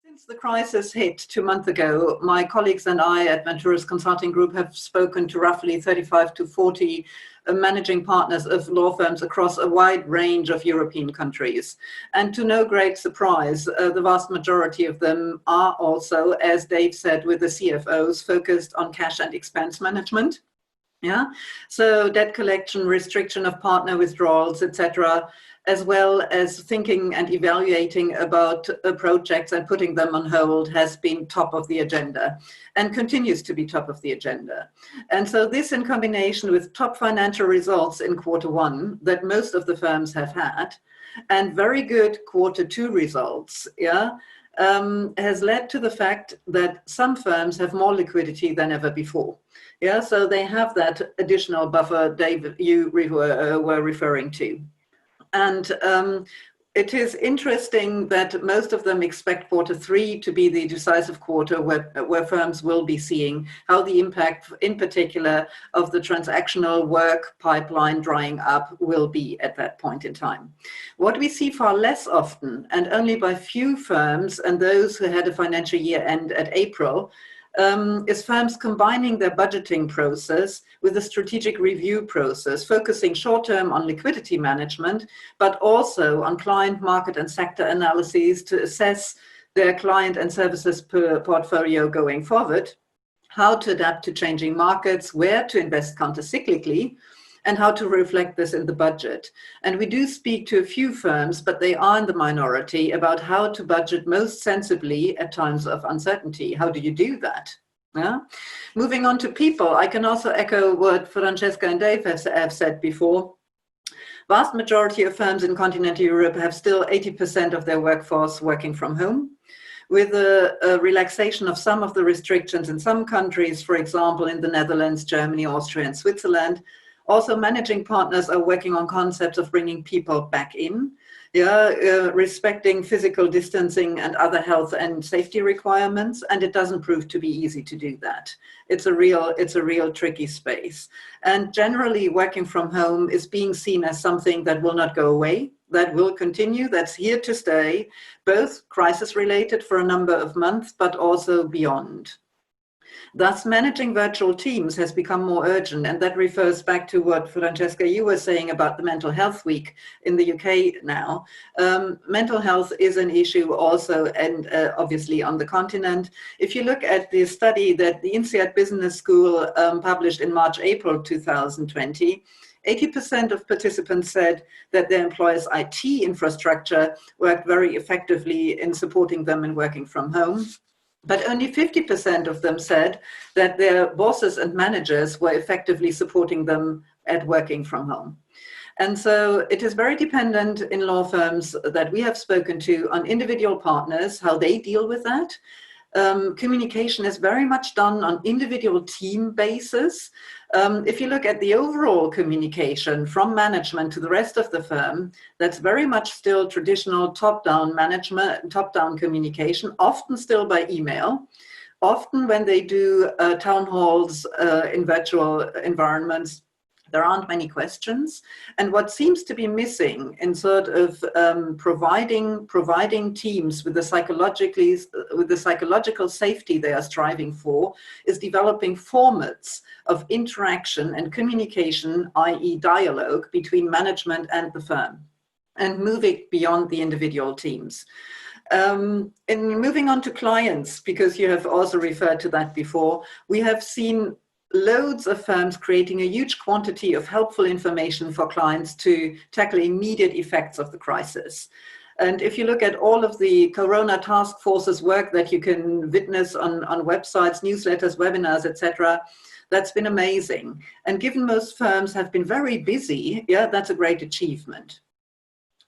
Since the crisis hit 2 months ago, my colleagues and I at Ventura's Consulting Group have spoken to roughly 35 to 40 managing partners of law firms across a wide range of European countries. And to no great surprise, the vast majority of them are also, as Dave said, with the CFOs, focused on cash and expense management. Yeah, so debt collection, restriction of partner withdrawals, etc., as well as thinking and evaluating about projects and putting them on hold has been top of the agenda and continues to be top of the agenda. And so this, in combination with top financial results in Q1 that most of the firms have had and very good Q2 results, has led to the fact that some firms have more liquidity than ever before. Yeah, so they have that additional buffer, Dave, you were referring to. And it is interesting that most of them expect Q3 to be the decisive quarter where firms will be seeing how the impact, in particular, of the transactional work pipeline drying up will be at that point in time. What we see far less often, and only by few firms, and those who had a financial year end at April, is firms combining their budgeting process with a strategic review process, focusing short-term on liquidity management, but also on client, market, and sector analyses to assess their client and services portfolio going forward, how to adapt to changing markets, where to invest countercyclically, and how to reflect this in the budget. And we do speak to a few firms, but they are in the minority, about how to budget most sensibly at times of uncertainty. How do you do that? Yeah. Moving on to people, I can also echo what Francesca and Dave have said before. Vast majority of firms in continental Europe have still 80% of their workforce working from home. With a relaxation of some of the restrictions in some countries, for example, in the Netherlands, Germany, Austria, and Switzerland. Also, managing partners are working on concepts of bringing people back in, respecting physical distancing and other health and safety requirements, and it doesn't prove to be easy to do that. It's a real tricky space. And generally, working from home is being seen as something that will not go away, that will continue, that's here to stay, both crisis-related for a number of months, but also beyond. Thus, managing virtual teams has become more urgent, and that refers back to what, Francesca, you were saying about the Mental Health Week in the UK now. Mental health is an issue also, and obviously on the continent. If you look at the study that the INSEAD Business School published in March, April 2020, 80% of participants said that their employer's IT infrastructure worked very effectively in supporting them in working from home. But only 50% of them said that their bosses and managers were effectively supporting them at working from home. And so it is very dependent in law firms that we have spoken to on individual partners, how they deal with that. Communication is very much done on individual team basis. If you look at the overall communication from management to the rest of the firm, that's very much still traditional top-down management, top-down communication, often still by email. Often when they do town halls in virtual environments, there aren't many questions. And what seems to be missing in sort of providing teams with the psychological safety they are striving for is developing formats of interaction and communication, i.e. dialogue between management and the firm, and moving beyond the individual teams. In moving on to clients, because you have also referred to that before, we have seen loads of firms creating a huge quantity of helpful information for clients to tackle immediate effects of the crisis. And if you look at all of the Corona task forces work that you can witness on websites, newsletters, webinars, etc., that's been amazing. And given most firms have been very busy, that's a great achievement.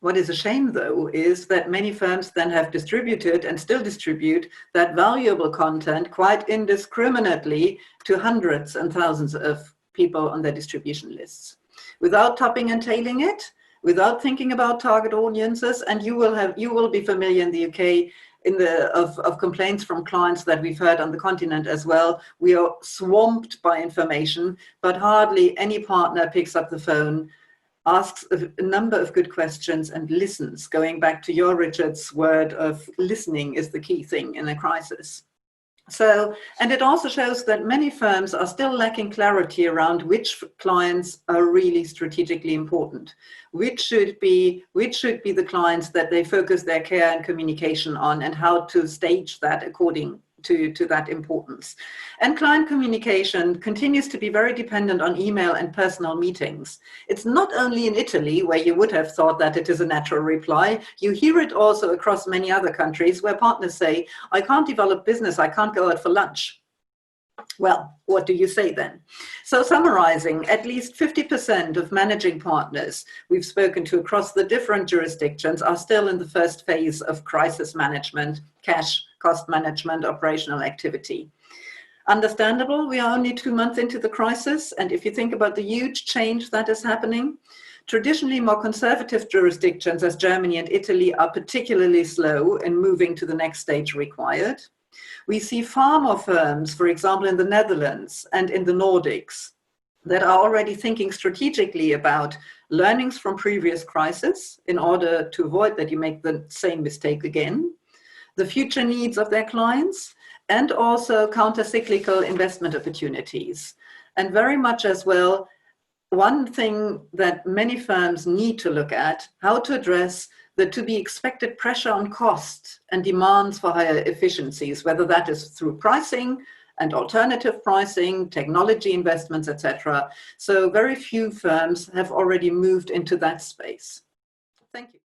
What is a shame, though, is that many firms then have distributed and still distribute that valuable content quite indiscriminately to hundreds and thousands of people on their distribution lists, without topping and tailing it, without thinking about target audiences. And you will be familiar in the UK of complaints from clients that we've heard on the continent as well. We are swamped by information, but hardly any partner picks up the phone asks a number of good questions and listens, going back to your, Richard's, word of listening is the key thing in a crisis. So, and it also shows that many firms are still lacking clarity around which clients are really strategically important, which should be the clients that they focus their care and communication on, and how to stage that according to that importance. And client communication continues to be very dependent on email and personal meetings. It's not only in Italy, where you would have thought that it is a natural reply. You hear it also across many other countries where partners say, I can't develop business, I can't go out for lunch. Well, what do you say then? So summarizing, at least 50% of managing partners we've spoken to across the different jurisdictions are still in the first phase of crisis management, cash, cost management, operational activity. Understandable, we are only 2 months into the crisis, and if you think about the huge change that is happening, traditionally more conservative jurisdictions as Germany and Italy are particularly slow in moving to the next stage required. We see far more firms, for example, in the Netherlands and in the Nordics, that are already thinking strategically about learnings from previous crises in order to avoid that you make the same mistake again, the future needs of their clients, and also counter-cyclical investment opportunities. And very much as well, one thing that many firms need to look at, how to address the to be expected pressure on cost and demands for higher efficiencies, whether that is through pricing and alternative pricing, technology investments, etc. So very few firms have already moved into that space. Thank you.